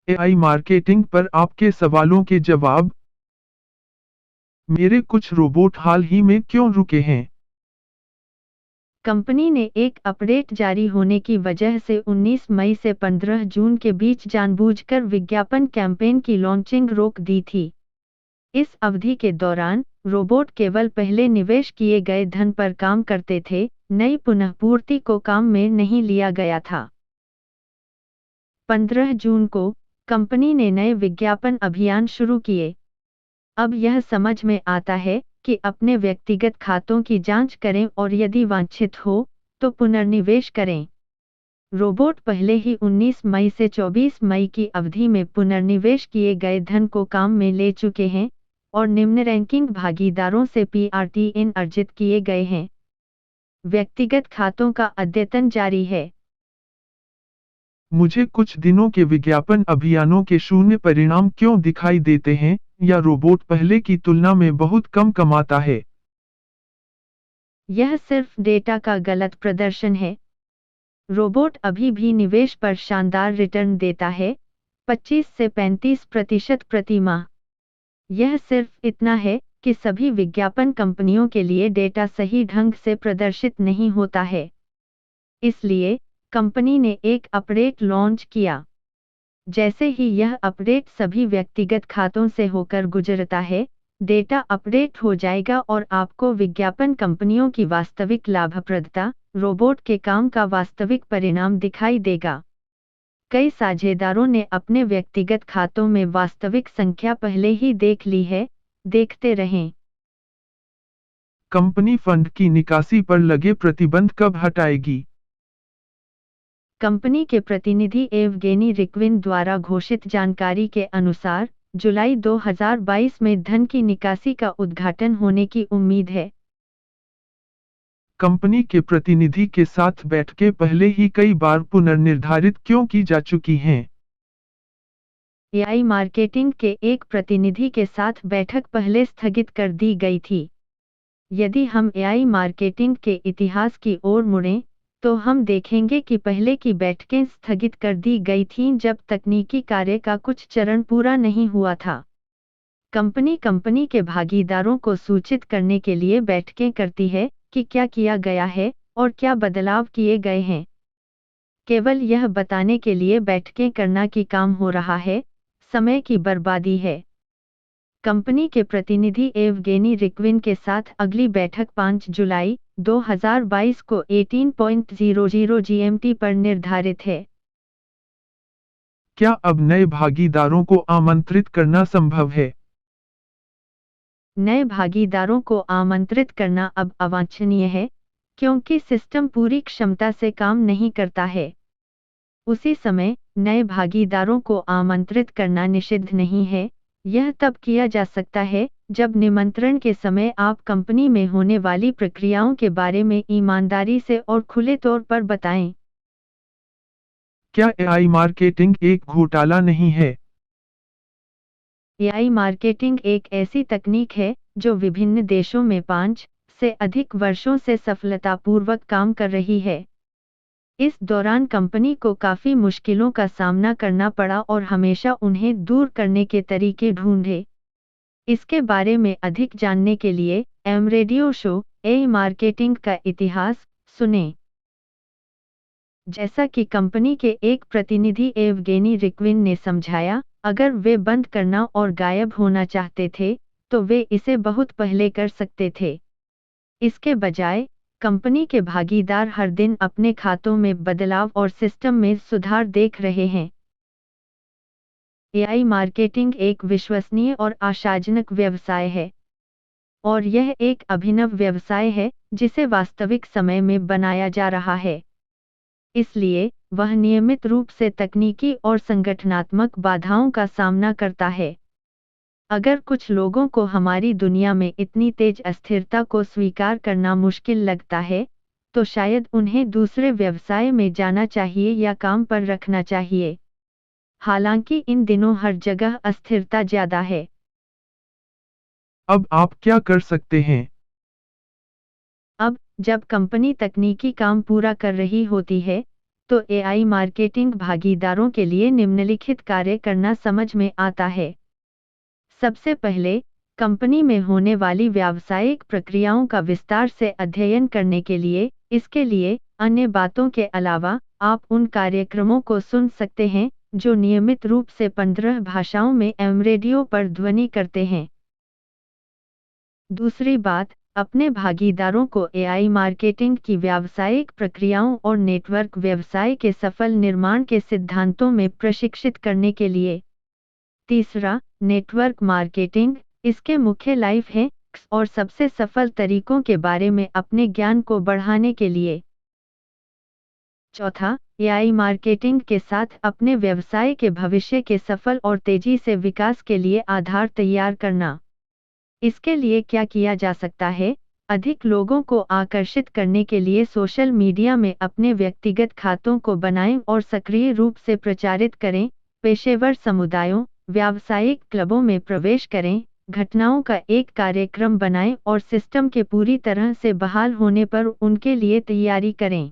AI marketing पर आपके सवालों के जवाब। मेरे कुछ रोबोट हाल ही में क्यों रुके हैं? कंपनी ने एक अपडेट जारी होने की वजह से 19 मई से 15 जून के बीच जानबूझकर विज्ञापन कैंपेन की लॉन्चिंग रोक दी थी। इस अवधि के दौरान रोबोट केवल पहले निवेश किए गए धन पर काम करते थे, नई पुनःपूर्ति को काम में नहीं लिया गया था। 15 जून को कंपनी ने नए विज्ञापन अभियान शुरू किए। अब यह समझ में आता है कि अपने व्यक्तिगत खातों की जांच करें और यदि वांछित हो तो पुनर्निवेश करें। रोबोट पहले ही 19 मई से 24 मई की अवधि में पुनर्निवेश किए गए धन को काम में ले चुके हैं और निम्न रैंकिंग भागीदारों से PRTN अर्जित किए गए हैं। व्यक्तिगत खातों का अद्यतन जारी है। मुझे कुछ दिनों के विज्ञापन अभियानों के शून्य परिणाम क्यों दिखाई देते हैं, या रोबोट पहले की तुलना में बहुत कम कमाता है? यह सिर्फ डेटा का गलत प्रदर्शन है। रोबोट अभी भी निवेश पर शानदार रिटर्न देता है, 25 से 35% प्रति माह। यह सिर्फ इतना है कि सभी विज्ञापन कंपनियों के लिए डेटा सही ढंग से प्रदर्शित नहीं होता है। इसलिए कंपनी ने एक अपडेट लॉन्च किया। जैसे ही यह अपडेट सभी व्यक्तिगत खातों से होकर गुजरता है, डेटा अपडेट हो जाएगा और आपको विज्ञापन कंपनियों की वास्तविक लाभप्रदता, रोबोट के काम का वास्तविक परिणाम दिखाई देगा। कई साझेदारों ने अपने व्यक्तिगत खातों में वास्तविक संख्या पहले ही देख ली है, देखते रहें। कंपनी फंड की निकासी पर लगे प्रतिबंध कब हटाएगी? कंपनी के प्रतिनिधि एवगेनी रिक्विन द्वारा घोषित जानकारी के अनुसार, जुलाई 2022 में धन की निकासी का उद्घाटन होने की उम्मीद है। कंपनी के प्रतिनिधि के साथ बैठकें पहले ही कई बार पुनर्निर्धारित क्यों की जा चुकी हैं? एआई मार्केटिंग के एक प्रतिनिधि के साथ बैठक पहले स्थगित कर दी गई थी। यदि हम एआई मार्केटिंग के इतिहास की ओर मुड़ें, तो हम देखेंगे कि पहले की बैठकें स्थगित कर दी गई थीं जब तकनीकी कार्य का कुछ चरण पूरा नहीं हुआ था। कंपनी के भागीदारों को सूचित करने के लिए बैठकें करती है कि क्या किया गया है और क्या बदलाव किए गए हैं। केवल यह बताने के लिए बैठकें करना कि काम हो रहा है, समय की बर्बादी है। कंपनी के प्रतिनिधि एवगेनी रिक्विन के साथ अगली बैठक 5 जुलाई 2022 को 18:00 GMT पर निर्धारित है। क्या अब नए भागीदारों को आमंत्रित करना संभव है? नए भागीदारों को आमंत्रित करना अब अवांछनीय है, क्योंकि सिस्टम पूरी क्षमता से काम नहीं करता है। उसी समय, नए भागीदारों को आमंत्रित करना निषिद्ध नहीं है। यह तब किया जा सकता है, जब निमंत्रण के समय आप कंपनी में होने वाली प्रक्रियाओं के बारे में ईमानदारी से और खुले तौर पर बताएं। क्या एआई मार्केटिंग एक घोटाला नहीं है? एआई मार्केटिंग एक ऐसी तकनीक है जो विभिन्न देशों में 5 से अधिक वर्षों से सफलतापूर्वक काम कर रही है। इस दौरान कंपनी को काफी मुश्किलों का सामना करना पड़ा और हमेशा उन्हें दूर करने के तरीके ढूंढे। इसके बारे में अधिक जानने के लिए M radio show AI marketing का इतिहास सुनें। जैसा कि कंपनी के एक प्रतिनिधि एवगेनी रिक्विन ने समझाया, अगर वे बंद करना और गायब होना चाहते थे, तो वे इसे बहुत पहले कर सकते थे। इसके बजाय, कंपनी के भागीदार हर दिन अपने खातों में बदलाव और सिस्टम में सुधार देख रहे हैं। एआई मार्केटिंग एक विश्वसनीय और आशाजनक व्यवसाय है। और यह एक अभिनव व्यवसाय है, जिसे वास्तविक समय में बनाया जा रहा है। इसलिए, वह नियमित रूप से तकनीकी और संगठनात्मक बाधाओं का सामना करता है। अगर कुछ लोगों को हमारी दुनिया में इतनी तेज अस्थिरता को स्वीकार करना मुश्किल लगता है, तो शायद उन्हें दूसरे व्यवसाय में जाना चाहिए या काम पर रखना चाहिए। हालांकि इन दिनों हर जगह अस्थिरता ज्यादा है। अब आप क्या कर सकते हैं? अब, जब कंपनी तकनीकी काम पूरा कर रही होती है, तो एआई मार्केटिंग भागीदारों के लिए निम्नलिखित कार्य करना समझ में आता है। सबसे पहले, कंपनी में होने वाली व्यावसायिक प्रक्रियाओं का विस्तार से अध्ययन करने के लिए, इसके लिए अन्य बातों के अलावा आप उन कार्यक्रमों को सुन सकते हैं जो नियमित रूप से 15 भाषाओं में एम रेडियो पर ध्वनि करते हैं। दूसरी बात, अपने भागीदारों को एआई मार्केटिंग की व्यावसायिक प्रक्रियाओं और नेटवर्क व्यवसाय के सफल निर्माण के सिद्धांतों में प्रशिक्षित करने के लिए। तीसरा, नेटवर्क मार्केटिंग, इसके मुख्य लाइफ हैक्स और सबसे सफल तरीकों के बारे में अपने ज्ञान को बढ़ाने के लिए। चौथा, एआई मार्केटिंग के साथ अपने व्यवसाय के भविष्य के सफल और तेजी से विकास के लिए आधार तैयार करना। इसके लिए क्या किया जा सकता है? अधिक लोगों को आकर्षित करने के लिए सोशल मीडिया में अपने व्यक्तिगत खातों को बनाएं और सक्रिय रूप से प्रचारित करें। पेशेवर समुदायों, व्यावसायिक क्लबों में प्रवेश करें। घटनाओं का एक कार्यक्रम बनाएं और सिस्टम के पूरी तरह से बहाल होने पर उनके लिए तैयारी करें।